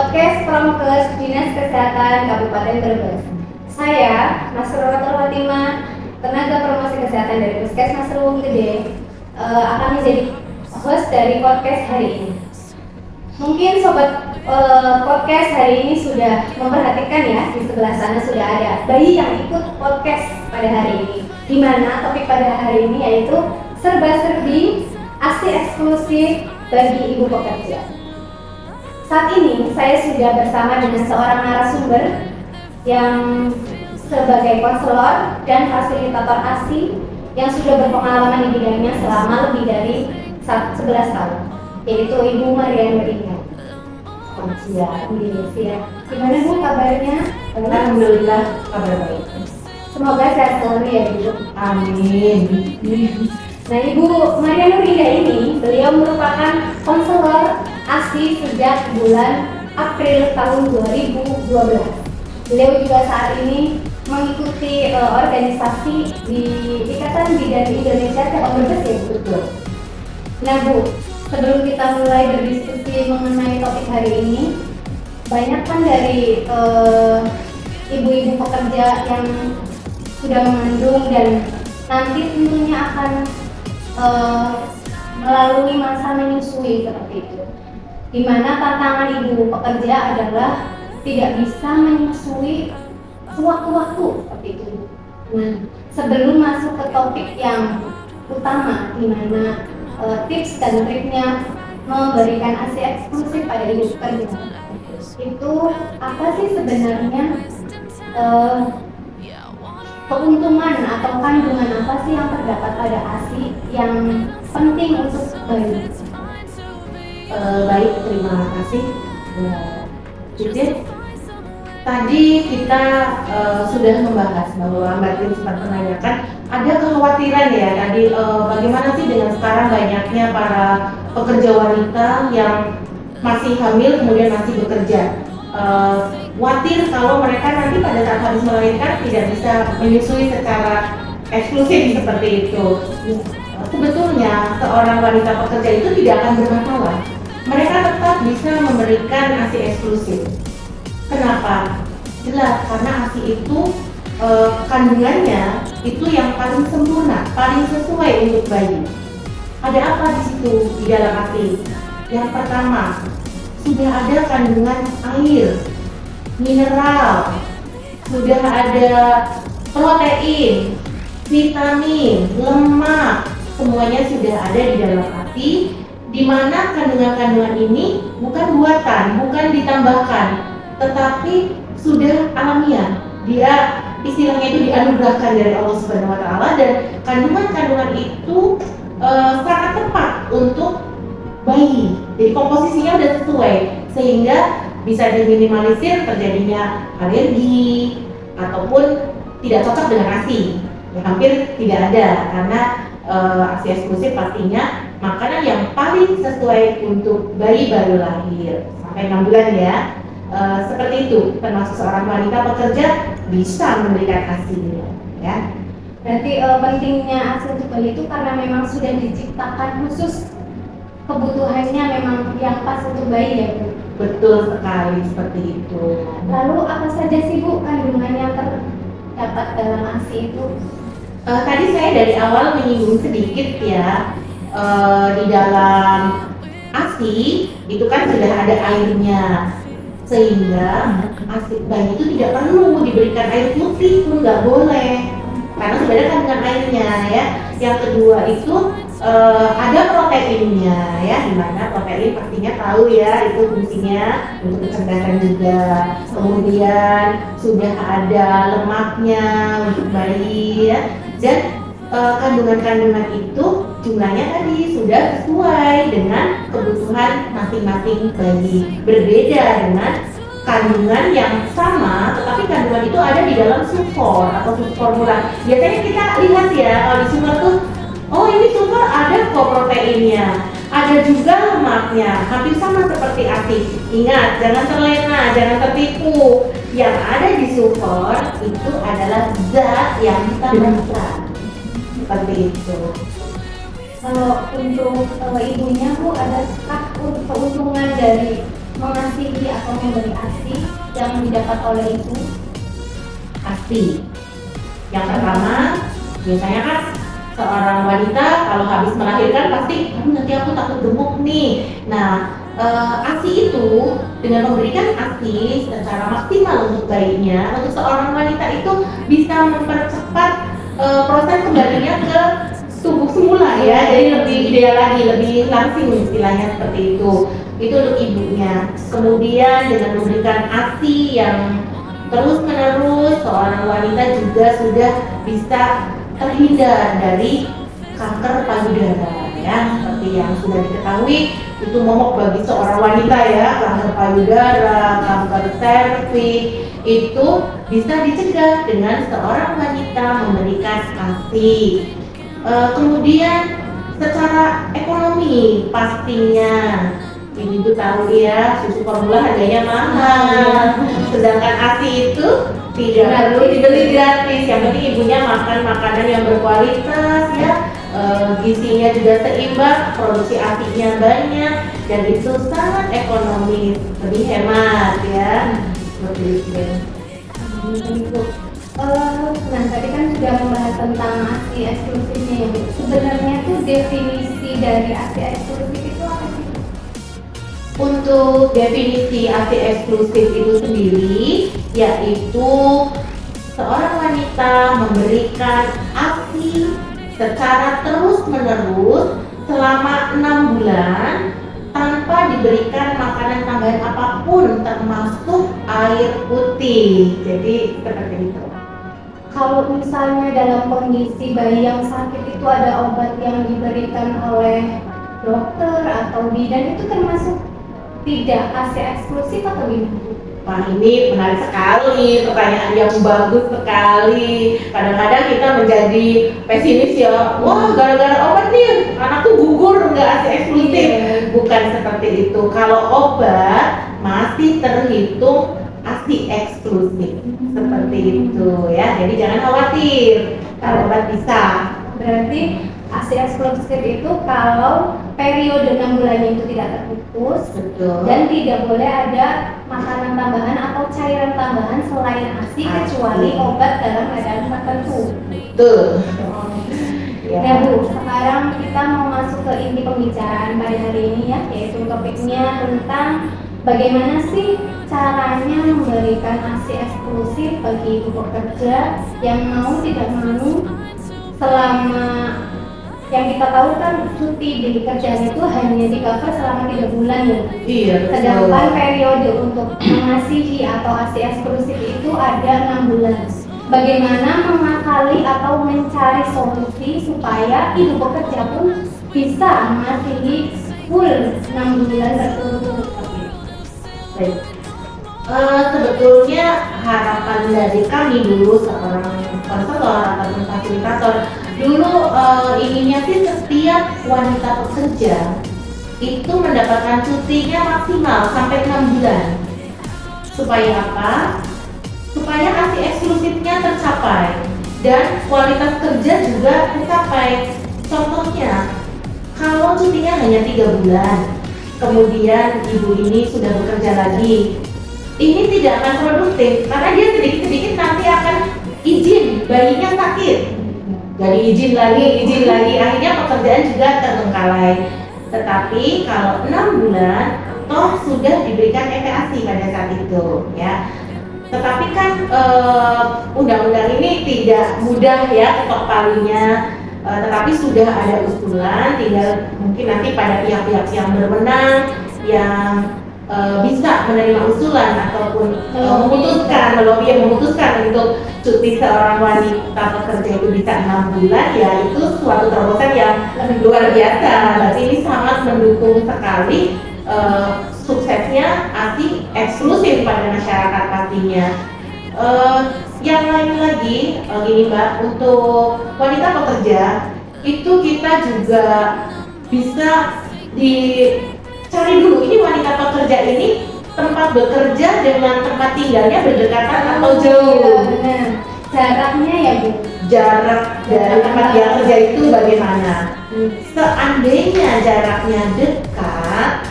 podcast Promkes Dinas Kesehatan Kabupaten Brebes. Saya Masroratul Fatimah, tenaga promosi kesehatan dari Puskesmas Ruwung Gede, akan menjadi host dari podcast hari ini. Mungkin sobat podcast hari ini sudah memperhatikan ya, di sebelah sana sudah ada bayi yang ikut podcast pada hari ini. Di mana topik pada hari ini yaitu serba-serbi ASI eksklusif bagi ibu pekerja. Saat ini saya sudah bersama dengan seorang narasumber yang sebagai konselor dan fasilitator ASI yang sudah berpengalaman di bidangnya selama lebih dari 11 tahun, yaitu Ibu Marian Beringa. Selamat siang. Gimana Bu kabarnya? Alhamdulillah kabar baik. Semoga sehat selalu ya Bu. Amin. Nah, Ibu Marian Beringa ini, beliau merupakan konselor ASI sejak bulan April tahun 2012. Beliau juga saat ini mengikuti organisasi di Ikatan Bidan Indonesia Cabang Brebes ya betul. Nah Bu, sebelum kita mulai berdiskusi mengenai topik hari ini, banyak kan dari ibu-ibu pekerja yang sudah mengandung dan nanti tentunya akan melalui masa menyusui seperti itu. Di mana tantangan ibu pekerja adalah tidak bisa menyusui sewaktu-waktu seperti itu. Nah, sebelum masuk ke topik yang utama, di mana tips dan triknya memberikan ASI eksklusif pada ibu pekerja, itu apa sih sebenarnya keuntungan atau kandungan apa sih yang terdapat pada ASI yang penting untuk bayi? Baik, terima kasih Judit. Tadi kita sudah membahas bahwa Mbak Tin sempat menanyakan ada kekhawatiran ya tadi bagaimana sih dengan sekarang banyaknya para pekerja wanita yang masih hamil kemudian masih bekerja. Khawatir kalau mereka nanti pada saat habis melahirkan tidak bisa menyusui secara eksklusif seperti itu. Sebetulnya seorang wanita pekerja itu tidak akan bermasalah. Mereka tetap bisa memberikan ASI eksklusif. Kenapa? Jelas karena ASI itu kandungannya itu yang paling sempurna, paling sesuai untuk bayi. Ada apa di situ di dalam ASI? Yang pertama, sudah ada kandungan air, mineral, sudah ada protein, vitamin, lemak, semuanya sudah ada di dalam ASI, di mana kandungan-kandungan ini bukan buatan, bukan ditambahkan, tetapi sudah alamiah. Dia istilahnya itu dianugerahkan dari Allah Subhanahu wa taala, dan kandungan-kandungan itu sangat tepat untuk bayi. Jadi komposisinya udah sesuai sehingga bisa diminimalisir terjadinya alergi ataupun tidak cocok dengan ASI. Ya, hampir tidak ada karena ASI eksklusif pastinya makanan yang paling sesuai untuk bayi baru lahir sampai 6 bulan ya. Seperti itu, termasuk seorang wanita pekerja bisa memberikan ASI ya. Berarti pentingnya ASI untuk bayi itu karena memang sudah diciptakan khusus, kebutuhannya memang yang pas untuk bayi ya Bu? Betul sekali seperti itu. Lalu apa saja sih Bu kandungan yang terdapat dalam ASI itu? Tadi saya dari awal menyinggung sedikit ya, di dalam ASI itu kan sudah ada airnya, sehingga ASI bayi itu tidak perlu diberikan air putih pun nggak boleh karena sudah ada kandungan airnya ya. Yang kedua itu ada proteinnya ya, dimana protein pastinya tahu ya itu fungsinya untuk kecerdasan juga. Kemudian sudah ada lemaknya untuk bayi ya, dan kandungan-kandungan itu jumlahnya tadi sudah sesuai dengan kebutuhan masing-masing bayi. Berbeda dengan kandungan yang sama, tetapi kandungan itu ada di dalam sufor atau subformula. Biasanya kita lihat ya kalau di sufor tuh, oh ini sufor ada kok proteinnya, ada juga lemaknya, hampir sama seperti ASI. Ingat, jangan terlena, jangan tertipu. Yang ada di sufor itu adalah zat yang ditambahkan. Seperti itu. Kalau untuk ibunya Bu, ada keuntungan dari mengasihi atau memberi ASI yang didapat oleh ibu? Pasti. Yang pertama, biasanya kan seorang wanita kalau habis melahirkan pasti, nanti aku takut gemuk nih. Nah, ASI itu dengan memberikan ASI secara maksimal untuk bayinya, untuk seorang wanita itu bisa mempercepat proses kembalinya ke tubuh semula ya. Jadi lebih ideal lagi, lebih langsing istilahnya seperti itu. Itu untuk ibunya. Kemudian dengan memberikan ASI yang terus menerus, seorang wanita juga sudah bisa terhindar dari kanker payudara ya, seperti yang sudah diketahui itu momok bagi seorang wanita ya. Kanker payudara, kanker serviks itu bisa dicegah dengan seorang wanita memberikan ASI. Kemudian secara ekonomi pastinya ibu tahu ya, susu formula harganya mahal, sedangkan ASI itu tidak perlu dibeli gratis. Yang penting ibunya makan makanan yang berkualitas ya, gizinya juga seimbang, produksi ASI-nya banyak, dan itu sangat ekonomis, lebih hemat ya. Seperti itu. Nah, tadi kan sudah membahas tentang ASI eksklusifnya ya Bu. Sebenarnya tuh definisi dari ASI eksklusif itu apa sih? Untuk definisi ASI eksklusif itu sendiri, yaitu seorang wanita memberikan ASI secara terus-menerus selama 6 bulan tanpa diberikan makanan tambahan apapun, termasuk air putih. Jadi seperti itu. Kalau misalnya dalam kondisi bayi yang sakit itu ada obat yang diberikan oleh dokter atau bidan, itu termasuk tidak ASI eksklusif atau gimana? Wah, ini menarik sekali, pertanyaan yang bagus sekali. Kadang-kadang kita menjadi pesimis ya, wah gara-gara obat nih anakku gugur nggak ASI eksklusif. Bukan seperti itu. Kalau obat masih terhitung ASI eksklusif, seperti itu ya. Jadi jangan khawatir, kalau obat bisa. Berarti ASI eksklusif itu kalau periode 6 bulannya itu tidak terputus. Betul. Dan tidak boleh ada makanan tambahan atau cairan tambahan selain ASI kecuali obat dalam keadaan tertentu. Betul. Ya. Nah Bu, sekarang kita mau masuk ke inti pembicaraan pada hari ini ya, yaitu topiknya tentang bagaimana sih caranya memberikan ASI eksklusif bagi ibu pekerja yang mau tidak mau. Selama yang kita tahu kan cuti di kerjaan itu hanya di cover selama 3 bulan ya. Iya, betul. Sedangkan periode untuk mengasihi atau ASI eksklusif itu ada 6 bulan. Bagaimana mengakali atau mencari solusi supaya ibu pekerja pun bisa mengasihi full 6 bulan berturut-turut? Baik. Sebetulnya harapan dari kami dulu seorang konselor atau fasilitator dulu inginnya sih setiap wanita pekerja itu mendapatkan cutinya maksimal sampai 6 bulan. Supaya apa? Supaya ASI eksklusifnya tercapai dan kualitas kerja juga tercapai. Contohnya, kalau cutinya hanya 3 bulan, kemudian ibu ini sudah bekerja lagi, ini tidak akan produktif karena dia sedikit-sedikit nanti akan izin, bayinya sakit, jadi izin lagi, akhirnya pekerjaan juga terbengkalai. Tetapi kalau 6 bulan, toh sudah diberikan ASI pada saat itu ya. Tetapi kan undang-undang ini tidak mudah ya ketok palunya, tetapi sudah ada usulan, tinggal mungkin nanti pada pihak-pihak yang berwenang yang bisa menerima usulan ataupun memutuskan untuk cuti seorang wanita pekerja itu bisa 6 bulan, ya itu suatu terobosan yang luar biasa. Berarti ini sangat mendukung sekali suksesnya ASI eksklusif pada masyarakat pastinya. Yang lain lagi gini Mbak, untuk wanita pekerja itu kita juga bisa dicari dulu, ini wanita pekerja ini tempat bekerja dengan tempat tinggalnya berdekatan atau jauh. Benar. Jaraknya ya Bu. Jarak dari tempat dia kerja itu bagaimana? Seandainya jaraknya dekat,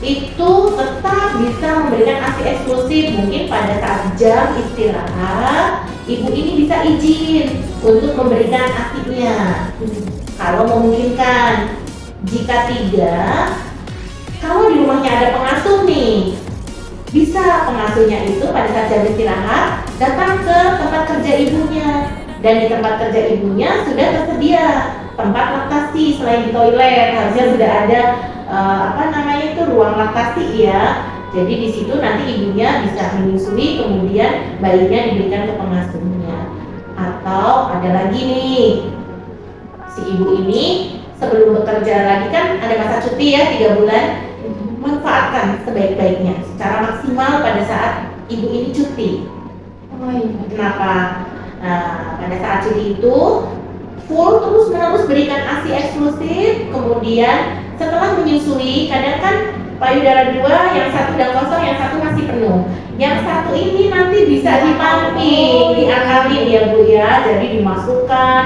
itu tetap bisa memberikan ASI eksklusif. Mungkin pada saat jam istirahat, ibu ini bisa izin untuk memberikan ASI-nya kalau memungkinkan. Jika tidak, kalau di rumahnya ada pengasuh nih, bisa pengasuhnya itu pada saat jam istirahat datang ke tempat kerja ibunya, dan di tempat kerja ibunya sudah tersedia tempat laktasi. Selain di toilet harusnya sudah ada ruang laktasi ya. Jadi di situ nanti ibunya bisa menyusui, kemudian bayinya diberikan ke pengasuhnya. Atau ada lagi nih, si ibu ini sebelum bekerja lagi kan ada masa cuti ya 3 bulan, manfaatkan sebaik-baiknya secara maksimal pada saat ibu ini cuti. Kenapa? Nah, pada saat cuti itu full terus menerus berikan ASI eksklusif. Kemudian setelah menyusui, kadang kan payudara 2 yang satu udah kosong, yang satu masih penuh. Yang satu ini nanti bisa dipamping, diakalin ya Bu ya. Jadi dimasukkan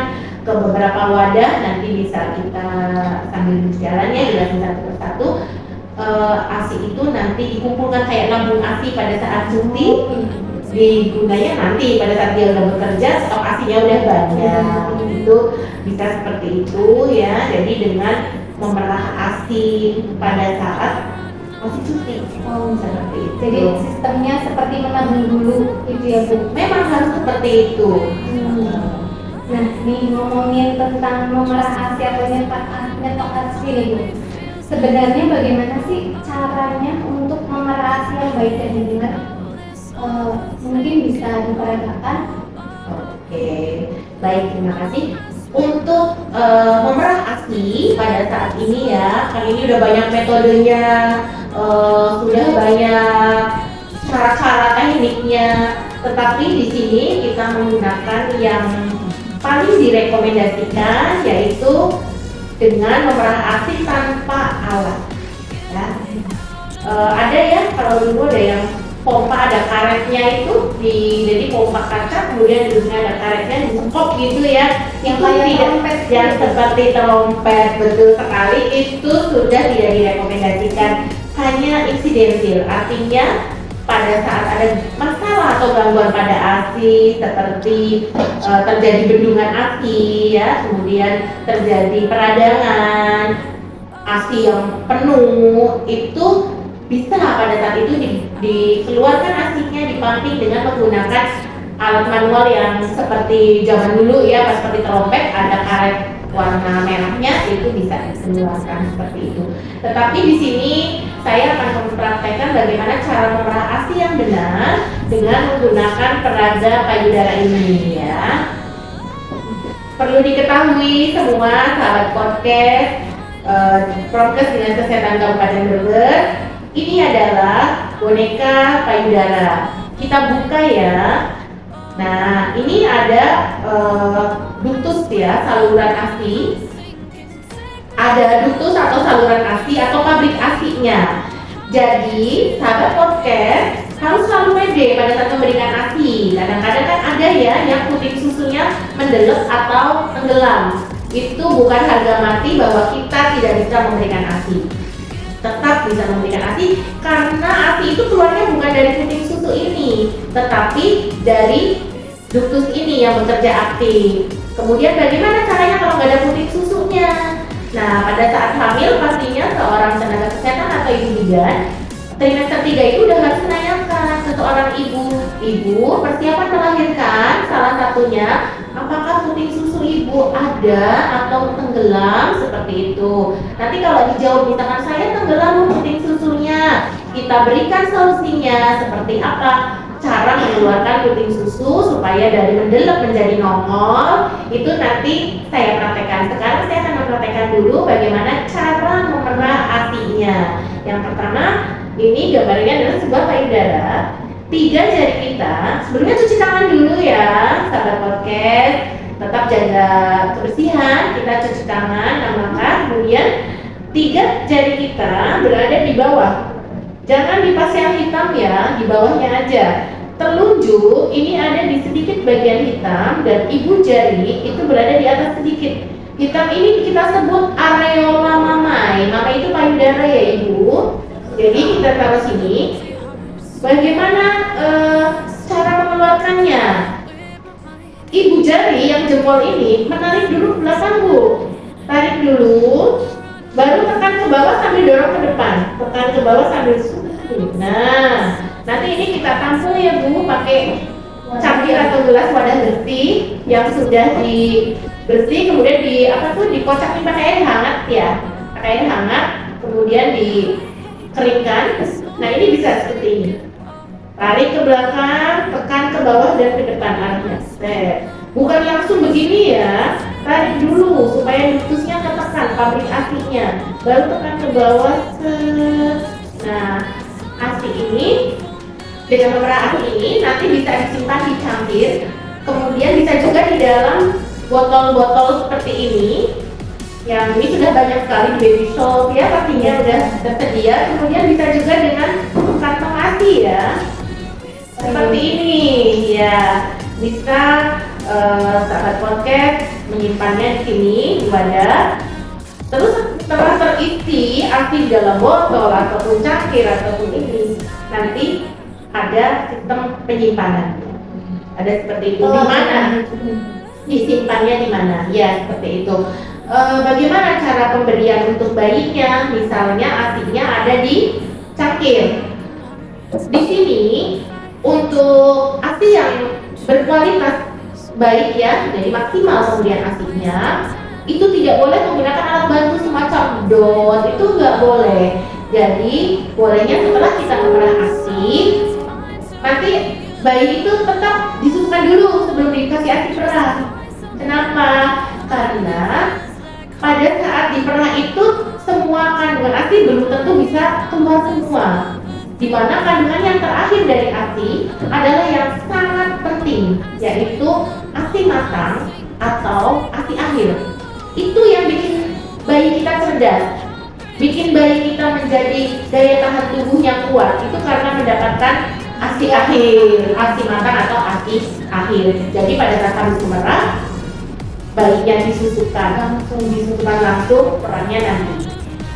ke beberapa wadah, nanti bisa kita sambil berjalannya jelasin satu persatu. ASI itu nanti dikumpulkan kayak lambung ASI pada saat cuti, digunanya nanti pada saat dia udah bekerja stok ASInya udah banyak. Itu bisa seperti itu ya. Jadi dengan memerah ASI pada saat masih cuti, seperti itu. Jadi sistemnya seperti menabung dulu gitu ya Bu. Memang harus seperti itu. Nah, nih ngomongin tentang memerah ASI atau nyetok ASI nih Bu. Sebenarnya bagaimana sih caranya untuk memerah ASI yang baik dan benar? Mungkin bisa diperagakan. Oke, baik, terima kasih. Untuk memerah ASI pada saat ini ya, kan ini udah banyak metodenya, sudah banyak cara-cara tekniknya. Tetapi di sini kita menggunakan yang paling direkomendasikan, yaitu dengan memerah ASI tanpa alat. Ya. Ada ya, kalau dulu ada yang pompa ada karetnya itu, jadi pompa kaca, kemudian di ada karetnya disekop gitu ya. Itu tidak yang seperti trompet, betul sekali. Itu sudah tidak direkomendasikan, hanya insidentil, artinya pada saat ada masalah atau gangguan pada ASI seperti terjadi bendungan ASI ya, kemudian terjadi peradangan ASI yang penuh, itu bisa pada saat itu dikeluarkan ASI-nya, dipumping dengan menggunakan alat manual yang seperti zaman dulu ya, pas seperti trompet ada karet warna merahnya, itu bisa dikeluarkan seperti itu. Tetapi di sini saya akan mempraktekkan bagaimana cara memerah ASI yang benar dengan menggunakan peraga payudara ini ya. Perlu diketahui semua sahabat podcast Prokes Dinas Kesehatan Kabupaten Brebes, ini adalah boneka payudara. Kita buka ya. Nah, ini ada ductus ya, saluran ASI. Ada ductus atau saluran ASI atau pabrik ASI-nya. Jadi, sahabat podcast harus selalu pede pada saat memberikan ASI. Kadang-kadang kan ada ya yang puting susunya mendelep atau tenggelam. Itu bukan harga mati bahwa kita tidak bisa memberikan ASI. Tetap bisa memberikan ASI karena ASI itu keluarnya bukan dari puting susu ini, tetapi dari ductus ini yang bekerja aktif. Kemudian bagaimana caranya kalau nggak ada puting susunya? Nah, pada saat hamil pastinya seorang tenaga kesehatan atau ibu bidan trimester 3 itu udah harus menanyakan ke seorang ibu persiapan melahirkan, salah satunya apakah puting susu ibu ada atau tenggelam, seperti itu. Nanti kalau dijawab misalkan saya tenggelam puting susunya, kita berikan solusinya seperti apa, cara mengeluarkan puting susu supaya dari mendelep menjadi nongol. Itu nanti saya praktekkan. Sekarang saya akan mempraktekkan dulu bagaimana cara memerah ASI-nya. Yang pertama, ini gambarnya adalah sebuah payudara. 3 jari kita, sebelumnya cuci tangan dulu ya sahabat podcast. Tetap jaga kebersihan, kita cuci tangan, langkah. Kemudian 3 jari kita berada di bawah. Jangan di pas yang hitam ya, di bawahnya aja. Telunjuk ini ada di sedikit bagian hitam dan ibu jari itu berada di atas sedikit. Hitam ini kita sebut areola mammae. Mammae itu payudara ya ibu. Jadi kita taruh sini. Bagaimana cara mengeluarkannya? Ibu jari yang jempol ini menarik dulu ke belakang, Bu. Tarik dulu, baru tekan ke bawah sambil dorong ke depan. Tekan ke bawah sambil Nah, nanti ini kita tampung ya, Bu, pakai cangkir atau gelas wadah bersih yang sudah dibersih, kemudian dikocakin pakai air hangat ya. Pakai air hangat, kemudian dikeringkan. Nah, ini bisa seperti ini. Tarik ke belakang, tekan ke bawah dan ke depan arahnya. Bukan langsung begini ya. Tarik dulu supaya dutusnya ketekan pabrik asinya. Baru tekan ke bawah. Nah, asi ini dengan memerah asi ini nanti bisa disimpan di cangkir. Kemudian bisa juga di dalam botol-botol seperti ini. Yang ini sudah banyak sekali di baby shop ya, pastinya udah tersedia. Kemudian bisa juga dengan kantong asi ya. Seperti ini ya, bisa sahabat podcast menyimpannya di sini di wadah. Terus setelah terisi asi di dalam botol ataupun cangkir ataupun ini, nanti ada sistem penyimpanan. Ada seperti itu. Di mana disimpannya di mana? Ya seperti itu. Bagaimana cara pemberian untuk bayinya? Misalnya asinya ada di cangkir. Di sini untuk asi yang berkualitas baik ya, jadi maksimal pemberian asinya, itu tidak boleh menggunakan alat bantu semacam dot, itu nggak boleh. Jadi bolehnya setelah kita memerah asi, nanti bayi itu tetap disusukan dulu sebelum dikasih asi perah. Kenapa? Karena pada saat diperah itu semua kandungan asi belum tentu bisa keluar semua. Di mana kandungan yang terakhir dari asi adalah yang sangat penting, yaitu asi matang atau asi akhir. Itu yang bikin bayi kita cerdas, bikin bayi kita menjadi daya tahan tubuhnya kuat. Itu karena mendapatkan asi akhir, asi matang atau asi akhir. Jadi pada saat habis memerah, bayinya disusukan langsung perahnya nanti.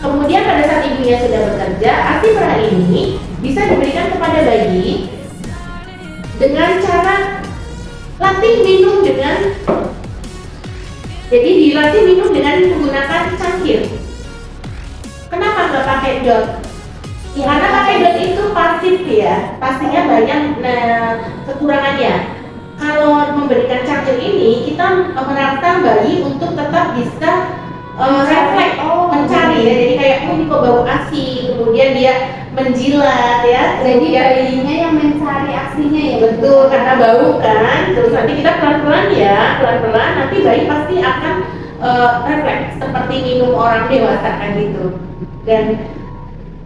Kemudian pada saat ibunya sudah bekerja, asi perah ini bisa diberikan kepada bayi dengan cara latih minum jadi dilatih minum dengan menggunakan cangkir. Kenapa nggak pakai dot? Ya, karena pakai dot itu pasif ya, pastinya banyak kekurangannya. Kalau memberikan cangkir ini, kita merangsang bayi untuk tetap bisa refleks mencari ya, jadi kayak ini kok bau asi, kemudian dia menjilat ya, Jadi bayinya yang mencari asinya ya. betul, karena bau kan. Terus nanti kita pelan-pelan nanti bayi pasti akan refleks seperti minum orang dewasa kan gitu. Dan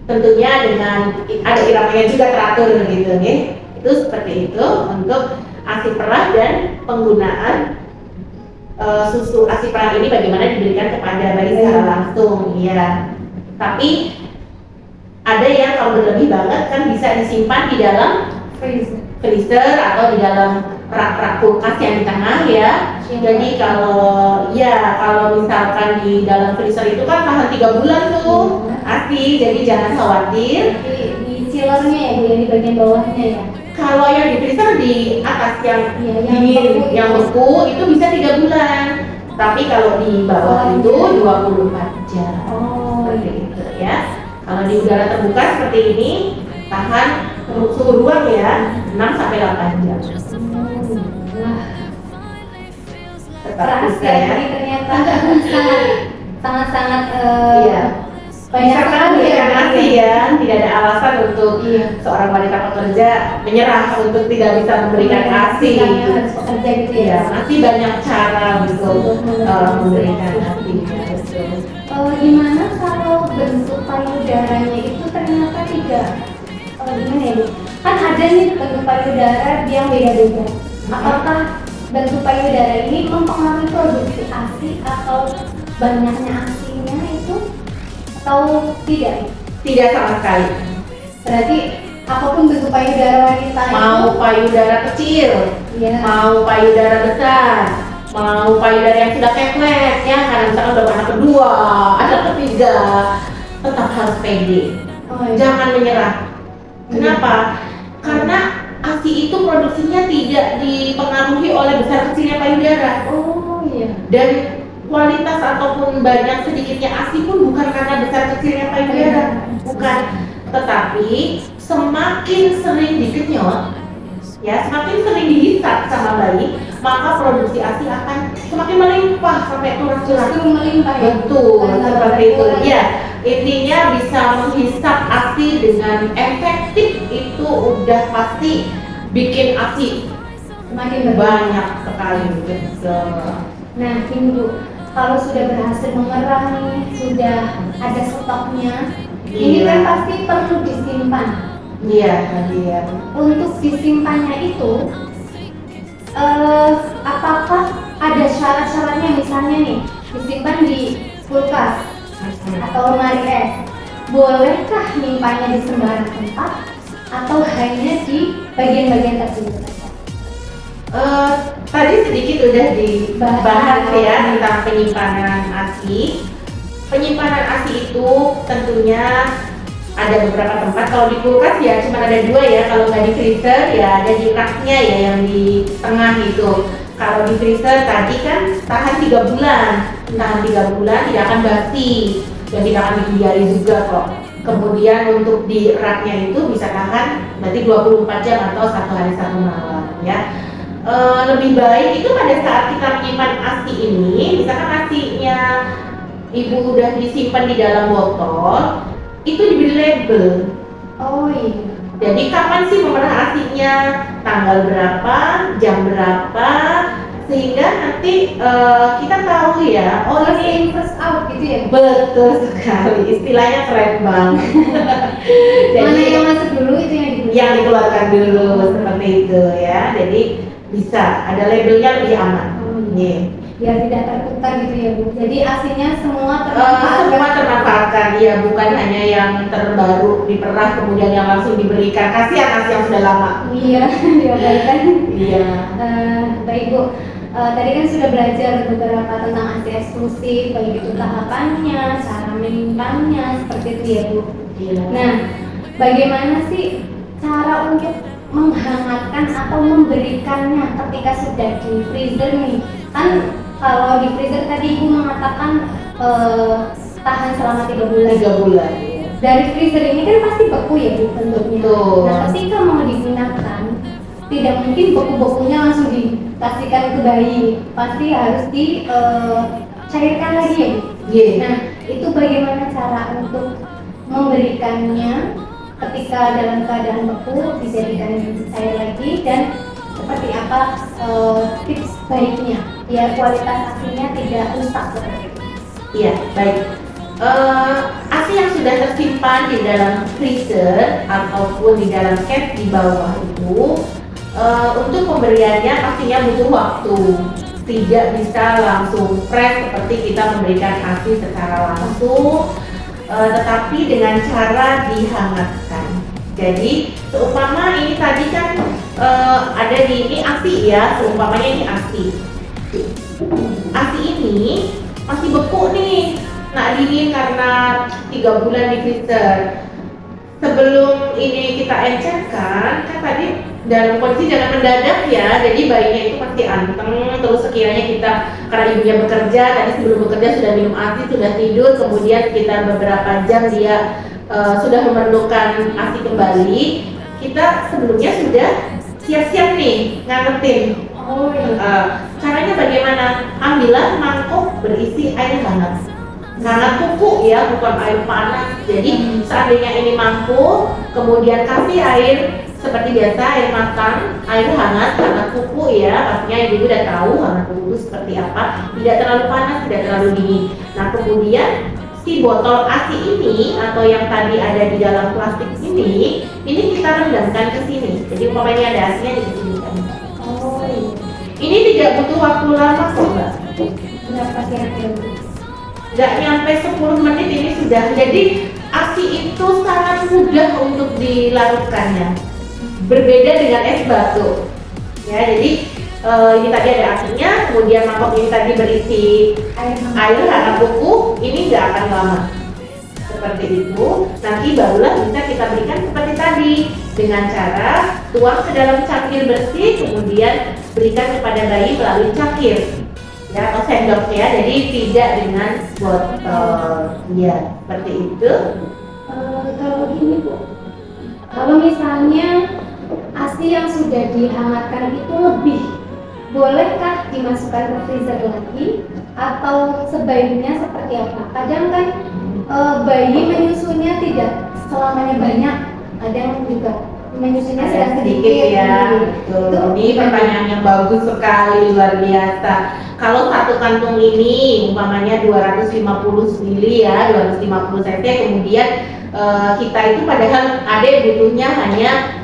tentunya dengan ada iramanya juga teratur gitu ya. Itu seperti itu untuk asi perah dan penggunaan susu asi perah ini bagaimana diberikan kepada bayi secara langsung ya. Tapi ada yang kalau berlebih banget kan bisa disimpan di dalam freezer atau di dalam rak kulkas yang di tengah ya. Jadi kalau misalkan di dalam freezer itu kan tahan 3 bulan tuh asi, jadi jangan khawatir. Di chillernya ya, Bu, yang di bagian bawahnya ya. Kalau yang di freezer di atas yang dingin, yang beku itu bisa 3 bulan. Tapi kalau di bawah itu 24 jam. Seperti itu ya. Kalau di udara terbuka seperti ini tahan suhu ruang ya 6 sampai 8 jam. Rahasia ini ternyata sangat banyak bisa kan sekali ya, tidak ada alasan untuk seorang wanita pekerja menyerah untuk tidak bisa memberikan ASI. Pekerja gitu ya. Masih banyak cara untuk memberikan ASI. Gimana kalau bentuk payudaranya itu ternyata tidak gimana ya, Bu? Kan ada nih bentuk payudara yang beda-beda. Apakah bentuk payudara ini mempengaruhi produksi ASI atau banyaknya ASInya itu atau tidak? Tidak sama sekali. Berarti apapun bentuk payudara wanita mau payudara kecil, mau payudara besar, mau payudara yang sudah keplek ya, karena misalkan udah anak kedua, anak ketiga, tetap harus pede. Oh, iya. Jangan menyerah. Kenapa? Karena ASI itu produksinya tidak dipengaruhi oleh besar kecilnya payudara. Oh iya. Dan kualitas ataupun banyak sedikitnya ASI pun bukan karena besar kecilnya payudara, bukan. Tetapi semakin sering dikenyot, ya semakin sering dihisap sama bayi, maka produksi ASI akan semakin melimpah sampai tulang-tulang. Justru melimpah ya. Betul, Karena seperti itu. kurang. Ya, intinya bisa menghisap ASI dengan efektif itu udah pasti bikin ASI Semakin banyak sekali. Betul. Nah, ini Bu, kalau sudah berhasil mengerah nih, sudah ada stoknya, ini Iya. kan pasti perlu disimpan. Iya, tadi ya. Untuk disimpannya itu, apakah ada syarat-syaratnya? Misalnya nih, disimpan di kulkas atau lemari es. Bolehkah nyimpannya di sembarang tempat atau hanya di bagian-bagian tertentu saja? Tadi sedikit udah dibahas ya tentang penyimpanan ASI. Penyimpanan ASI itu tentunya ada beberapa tempat. Kalau di kulkas ya cuma ada 2 ya. Kalau nggak di freezer ya ada di raknya ya yang di tengah itu. Kalau di freezer tadi kan tahan 3 bulan. Tahan 3 bulan tidak akan basi dan tidak akan dibiari juga kok. Kemudian untuk di raknya itu bisa tahan berarti 24 jam atau 1 hari 1 malam ya. Lebih baik itu pada saat kita menyimpan ASI ini, misalkan ASI-nya ibu udah disimpan di dalam botol, itu diberi label. Oh iya. Jadi kapan sih memerah ASI-nya, tanggal berapa, jam berapa, sehingga nanti kita tahu ya, oh First ini in first out gitu ya. betul sekali, istilahnya keren banget. Mana yang masuk dulu itu yang dikeluarkan. yang dikeluarkan dulu seperti itu ya. Jadi bisa ada labelnya lebih aman. Nih. Biar tidak tertukar gitu ya Bu. Jadi aslinya semua Semua termanfaatkan ya, bukan hanya yang terbaru diperah kemudian yang langsung diberikan. Kasihan ASI yang sudah lama. Iya, diabaikan. Iya. Baik Bu. Tadi kan sudah belajar beberapa tentang ASI eksklusif, baik itu tahapannya, cara menyimpannya, seperti itu ya Bu. Iya. Nah, bagaimana sih cara untuk menghangatkan atau memberikannya ketika sudah di freezer nih? Kan kalau di freezer tadi Ibu mengatakan tahan selama 3 bulan. 3 bulan. Iya. Dari freezer ini kan pasti beku ya Bu bentuknya. Betul. Nah, ketika mau digunakan, tidak mungkin beku-bekunya langsung dikasihkan ke bayi. Pasti harus dicairkan lagi ya Bu. Iya. Nah, itu bagaimana cara untuk memberikannya ketika dalam keadaan beku, dijadikan cair lagi, dan seperti apa tips baiknya biar kualitas ASINya tidak rusak seperti itu? Iya, baik. ASI yang sudah tersimpan di dalam freezer ataupun di dalam case di bawah itu, untuk pemberiannya pastinya butuh waktu. Tidak bisa langsung fresh seperti kita memberikan ASI secara langsung, tetapi dengan cara dihangatkan. Jadi seumpama ini tadi kan ada di ini ASI ya, seumpamanya ini ASI. ASI ini masih beku nih, nak dingin karena 3 bulan di freezer. Sebelum ini kita encerkan, kan tadi dalam kondisi jangan mendadak ya, jadi bayinya itu pasti anteng. Terus sekiranya kita, karena ibunya bekerja, tadi sebelum bekerja sudah minum ASI, sudah tidur, kemudian sekitar beberapa jam dia sudah memerlukan ASI kembali, kita sebelumnya sudah siap-siap nih ngangetin. Oh iya. Caranya bagaimana? Ambillah mangkok berisi air hangat. Hangat kuku ya, bukan air panas. Jadi seandainya ini mangkuk, kemudian kasih air seperti biasa, air makan, air hangat kuku ya. Pastinya ibu udah tahu hangat kuku itu seperti apa. Tidak terlalu panas, tidak terlalu dingin. Nah kemudian si botol ASI ini atau yang tadi ada di dalam plastik ini kita rendamkan ke sini. Jadi umpamanya ada ASI-nya di sini. Oh iya. Ini tidak butuh waktu lama kok Mbak. Berapa kira-kira Bu? Nggak nyampe 10 menit ini sudah. Jadi ASI itu sangat mudah untuk dilarutkannya. Berbeda dengan es batu. Ya, jadi ini tadi ada ASINya, kemudian mangkok ini tadi berisi air hangat kuku, ini nggak akan lama. seperti itu. Nanti barulah bisa kita berikan seperti tadi dengan cara tuang ke dalam cangkir bersih, kemudian berikan kepada bayi melalui cangkir ya atau sendok ya, jadi tidak dengan botol ya, seperti itu. Kalau gini Bu, kalau misalnya ASI yang sudah dihangatkan itu lebih, bolehkah dimasukkan ke freezer lagi atau sebaiknya seperti apa? Kadang kan bayi menyusunya tidak selamanya banyak, kadang juga menyusunya sedang sedikit ya. Betul. Ini pertanyaan yang bagus sekali, luar biasa. Kalau satu kantung ini umpamanya 250 ml ya, 250 cc, kemudian kita itu padahal adek butuhnya hanya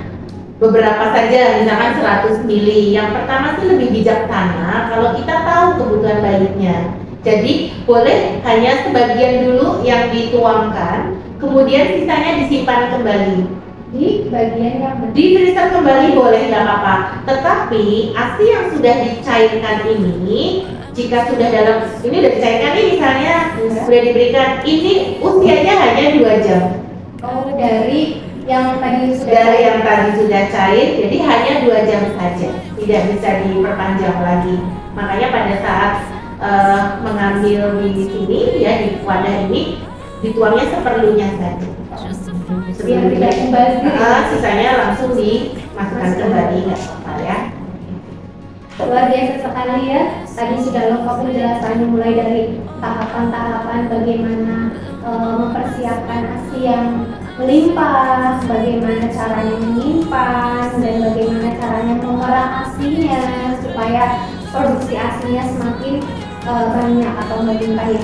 beberapa saja, misalkan 100 ml. Yang pertama sih lebih bijaksana kalau kita tahu kebutuhan bayinya. Jadi boleh hanya sebagian dulu yang dituangkan, kemudian sisanya disimpan kembali di bagian yang di freezer kembali, boleh, nggak apa-apa. Tetapi ASI yang sudah dicairkan ini, jika sudah dalam ini sudah dicairkan nih misalnya sudah diberikan, ini usianya hanya 2 jam. Oh, dari yang tadi sudah cair, jadi hanya 2 jam saja, tidak bisa diperpanjang lagi. Makanya pada saat mengambil di sini ya, di wadah ini dituangnya seperlunya saja. Biar tidak kembali. Sisanya langsung dimasukkan kembali, nggak apa-apa ya. Luar biasa sekali ya. Tadi sudah lengkap penjelasannya, mulai dari tahapan-tahapan bagaimana mempersiapkan ASI yang melimpah, bagaimana caranya menyimpan, dan bagaimana caranya mengolah ASINya supaya produksi ASINya semakin banyak atau melimpah ya.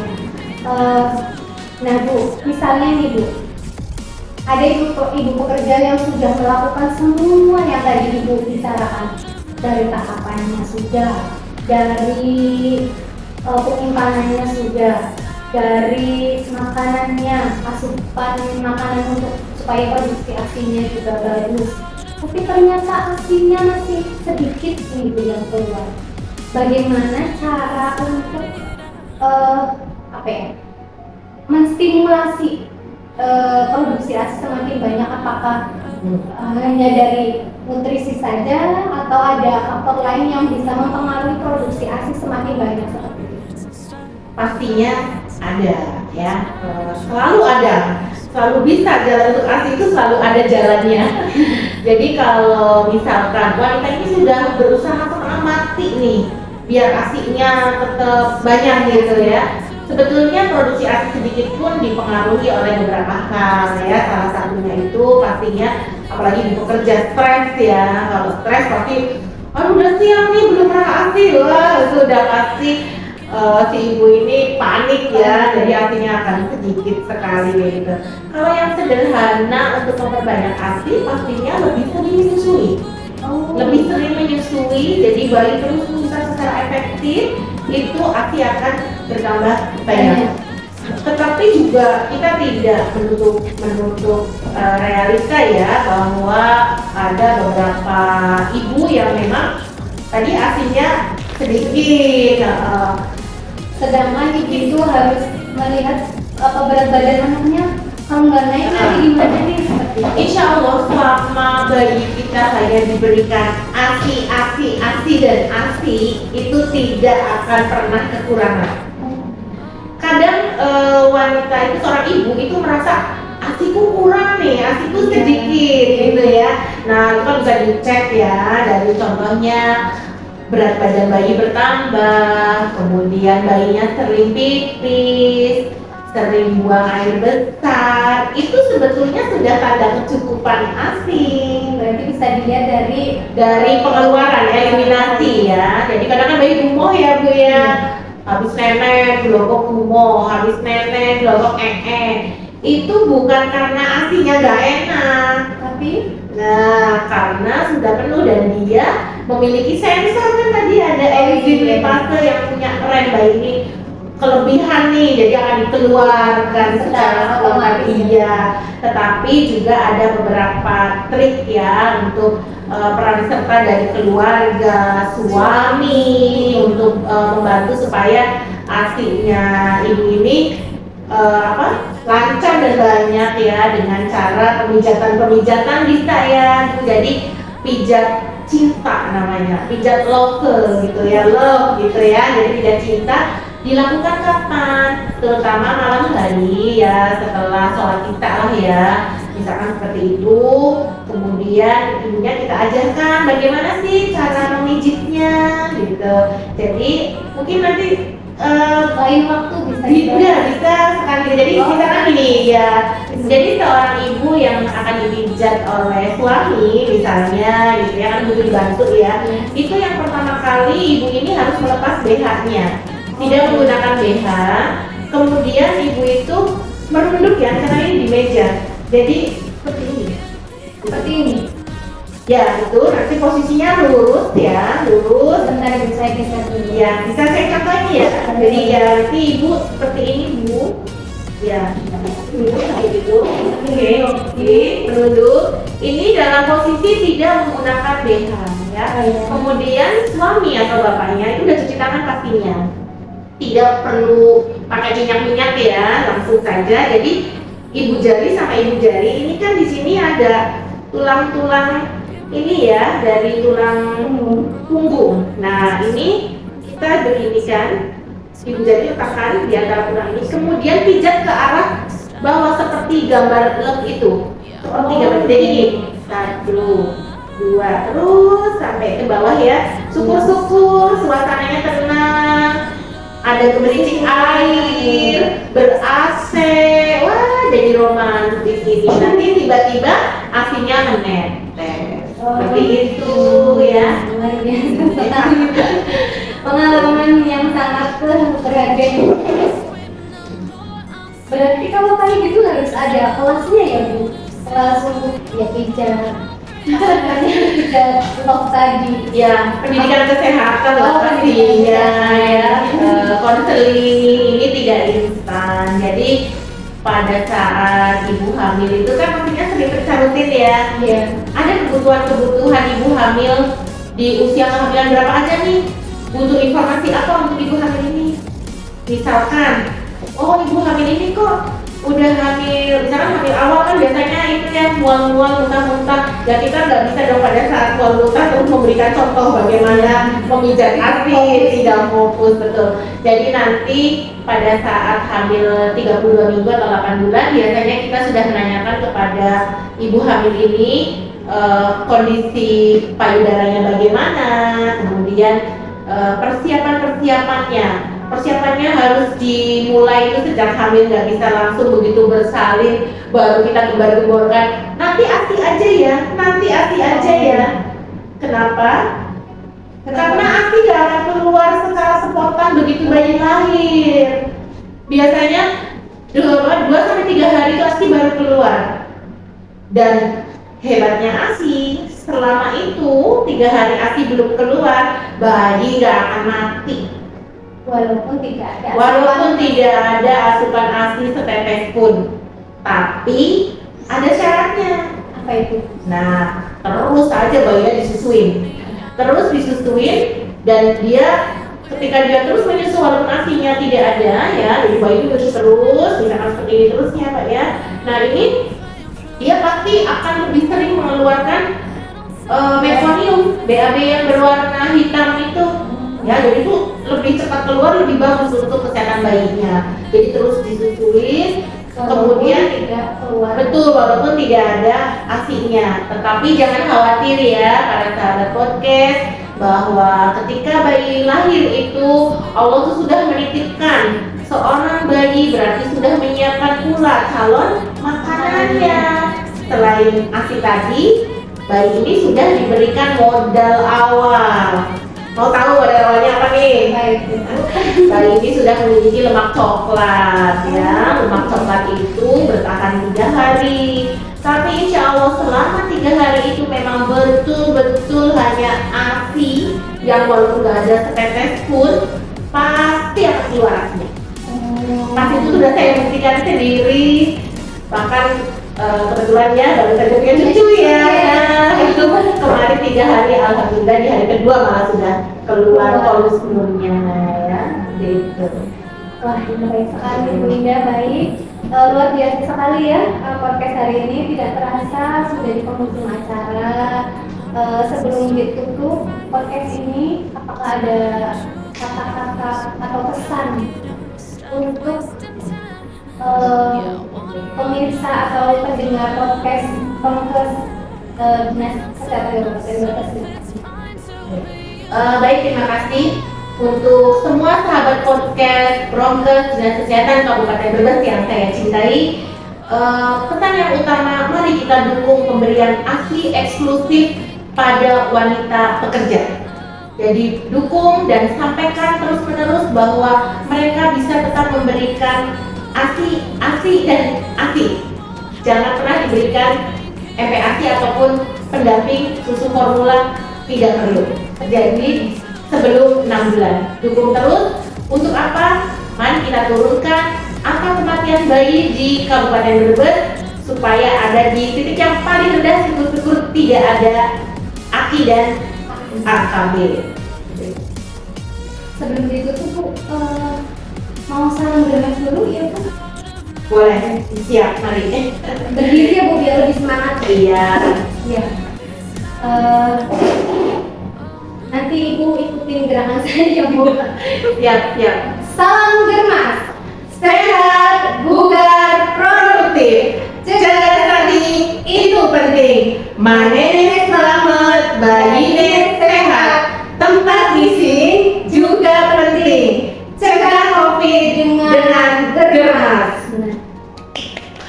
Nah Bu, misalnya nih Bu, ada ibu pekerja yang sudah melakukan semua yang tadi Ibu bicarakan, dari tahapannya sudah, dari penyimpanannya sudah, dari makanannya, asupan makanan untuk supaya produksi ASINya juga bagus. Tapi ternyata ASINya masih sedikit gitu yang keluar. Bagaimana cara untuk menstimulasi produksi ASI semakin banyak? Apakah hanya dari nutrisi saja atau ada faktor lain yang bisa mempengaruhi produksi ASI semakin banyak seperti itu? Pastinya ada ya, selalu bisa jalan untuk ASI itu, selalu ada jalannya. Jadi kalau misalkan wanita ini sudah berusaha setengah mati nih biar ASI-nya tetap banyak gitu ya, sebetulnya produksi ASI sedikit pun dipengaruhi oleh beberapa hal ya. Salah satunya itu pastinya, apalagi di pekerja, stres ya. Kalau stres pasti, aduh udah siang nih belum pernah ASI, wah itu udah pasti si ibu ini panik ya, jadi ASINya akan sedikit sekali gitu. Kalau yang sederhana untuk memperbanyak ASI, pastinya lebih sering menyusui. Lebih sering menyusui, jadi bayi terus bisa secara efektif, itu ASI akan bertambah banyak. Tetapi juga kita tidak menutup realita ya, bahwa ada beberapa ibu yang memang tadi ASINya sedikit, sedangkan ibu itu harus melihat apa berat badan anaknya, kalau nggak naik nanti gimana nih seperti itu. Insya Allah selama bayi kita hanya diberikan ASI dan ASI, itu tidak akan pernah kekurangan. Kadang wanita itu, seorang ibu itu merasa ASIku kurang nih, ASIku sedikit gitu ya. Nah itu kan bisa dicek ya, dari contohnya berat badan bayi bertambah, kemudian bayinya sering pipis, sering buang air besar, itu sebetulnya sudah tanda kecukupan ASI. Berarti bisa dilihat dari pengeluaran, eliminasi ya. Jadi kadang kan bayi gumoh ya Bu ya, habis nenek gelogok gumoh, habis nenek gelogok itu bukan karena ASINya nggak enak, tapi karena sudah penuh dan dia memiliki sensor kan, tadi ada enzim lipase yang punya rem bayi ini kelebihan nih, jadi akan dikeluarkan secara otomatis ya. Tetapi juga ada beberapa trik ya untuk peran serta dari keluarga, suami, untuk membantu supaya ASINya ibu ini lancar dan banyak ya dengan cara pemijatan bisa ya. Jadi pijat cinta namanya, pijat love gitu ya, love gitu ya. Jadi pijat cinta dilakukan kapan? Terutama malam hari ya, setelah sholat isya lah ya, misalkan seperti itu. Kemudian ibunya kita ajarkan bagaimana sih cara memijitnya gitu. Jadi mungkin nanti lain waktu bisa bisa sekali. Jadi misalkan gini ya, jadi seorang ibu yang akan dipijat oleh suami misalnya gitu ya, kan butuh dibantu ya. Itu yang pertama kali ibu ini harus melepas BH-nya, tidak menggunakan BH. Kemudian ibu itu merunduk ya, karena ini di meja. Jadi seperti ini. Ya itu nanti posisinya lurus ya, lurus. Bentar bisa geser dulu. Ya bisa saya contohin ya. Jadi ya nanti ibu seperti ini bu. Ya, duduk kayak gitu. Oke, menunduk. Ini dalam posisi tidak menggunakan BH ya. Kemudian suami atau bapaknya itu udah cuci tangan pastinya. Tidak perlu pakai minyak ya, langsung saja. Jadi ibu jari sama ibu jari ini kan di sini ada tulang-tulang ini ya, dari tulang punggung. Nah ini kita beginikan, ibu jari letakkan di antara tulang ini, kemudian pijat ke arah bawah seperti gambar love itu, seperti gambar. Jadi gini, 1, 2, terus sampai ke bawah ya. Syukur-syukur suasananya tenang, ada gemericik air, ber-AC, wah jadi romantis di sini. Nanti tiba-tiba asinya menetes. Seperti itu ya. Luar biasa. Pengalaman yang sangat berharga. Berarti kalau kayak gitu harus ada kelasnya ya Bu? Kelas untuk ya pijat. Pijat love tadi. Ya, pendidikan kesehatan lah pastinya ya. Konseling ini tidak instan. Jadi pada saat ibu hamil itu kan pastinya sering periksa rutin ya. Iya. Ada kebutuhan ibu hamil di usia kehamilan berapa aja nih? Butuh informasi apa untuk ibu hamil ini? Misalkan, oh ibu hamil ini kok udah hamil, misalkan hamil awal kan biasanya itu ya mual-mual, muntah-muntah. Ya kita nggak bisa dong pada saat mual-muntah terus memberikan contoh bagaimana memijat asi, tidak fokus betul. Jadi nanti pada saat hamil 32 minggu atau 8 bulan biasanya kita sudah menanyakan kepada ibu hamil ini kondisi payudaranya bagaimana, kemudian persiapannya harus dimulai itu sejak hamil, nggak bisa langsung begitu bersalin baru kita gembar-gemborkan nanti asi aja ya. Kenapa? Karena asi nggak akan keluar secara spontan begitu bayi lahir. Biasanya 2-3 hari itu asi baru keluar. Dan hebatnya asi, selama itu 3 hari asi belum keluar, bayi nggak akan mati. Walaupun tidak ada asupan ASI setetes pun, tapi ada syaratnya. apa itu? Nah, terus aja bayinya disusuin, dan dia ketika dia terus menyusu walaupun ASInya tidak ada ya, jadi bayi itu menyusu terus, misalkan seperti ini terusnya Pak ya. Nah ini dia pasti akan lebih sering mengeluarkan meconium, BAB yang berwarna hitam itu. Ya, jadi itu lebih cepat keluar, lebih bagus untuk kesehatan bayinya. Jadi terus disusuin, kemudian tidak keluar. Betul, walaupun tidak ada ASI-nya. Tetapi jangan khawatir ya para sahabat podcast, bahwa ketika bayi lahir itu Allah tuh sudah menitipkan seorang bayi, berarti sudah menyiapkan pula calon makanannya. Selain ASI tadi, bayi ini sudah diberikan modal awal. Mau tahu modal awalnya apa nih? Bayi ini sudah memiliki lemak coklat ya. Lemak coklat itu bertahan 3 hari. Tapi insya Allah selama 3 hari itu memang betul-betul hanya ASI yang walaupun nggak ada setetes pun pasti akan keluar ASI-nya. Pasti itu sudah saya buktikan sendiri. Bahkan kebetulan ya baru saja punya cucu ya. Itu kemarin 3 hari, alhamdulillah di hari kedua malah sudah keluar kolus-kolumnya ya. Gitu. Wah, ini baik sekali Bu Indah, baik. Luar biasa sekali ya podcast hari ini, tidak terasa sudah di penghujung acara. Sebelum ditutup podcast ini, apakah ada kata-kata atau pesan untuk pemirsa atau pendengar podcast Dinas Kesehatan Kabupaten Brebes? Baik, terima kasih untuk semua sahabat podcast Promkes Dinas Kesehatan Kabupaten Brebes yang saya cintai. Pesan yang utama, mari kita dukung pemberian ASI eksklusif pada wanita pekerja. Jadi dukung dan sampaikan terus-menerus bahwa mereka bisa tetap memberikan ASI dan ASI. Jangan pernah diberikan MPASI ataupun pendamping susu formula, tidak perlu. Jadi sebelum 6 bulan, dukung terus. Untuk apa? Mari kita turunkan angka kematian bayi di Kabupaten Brebes supaya ada di titik yang paling rendah, syukur-syukur tidak ada AKI dan AKB. Sebelum ditutup, mau salam bernas dulu ya Bu? Boleh, siap, mari. Berdiri ya Bu, biar lebih semangat. Iya. Iya. Nanti Ibu ikutin gerakan saya Bu. Siap. Salam Germas, sehat, bugar, produktif. Jaga tadi itu penting. Manene selamat, bayine sehat. Tempat misi juga penting. Cegah COVID dengan germas.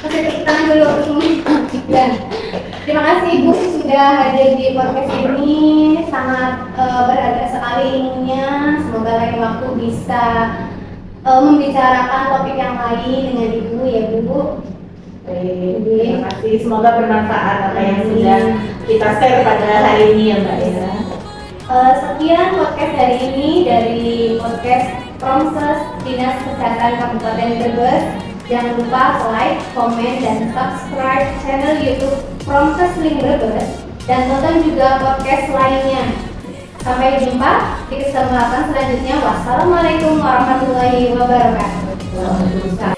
Kasih tepuk tangan dulu untuk semua. Ya. Terima kasih Ibu sudah hadir di podcast ini, sangat berharga sekali ilmunya. Semoga lain waktu bisa membicarakan topik yang lain dengan Ibu ya Bu. Terima kasih, semoga bermanfaat apa yang sudah kita share pada hari ini ya Mbak ya. Sekian podcast hari ini dari podcast Promkes Dinas Kesehatan Kabupaten Brebes. Jangan lupa like, komen, dan subscribe channel YouTube Promkes Link Brebes dan tonton juga podcast lainnya. Sampai jumpa di kesempatan selanjutnya. Wassalamualaikum warahmatullahi wabarakatuh. Waalaikumsalam.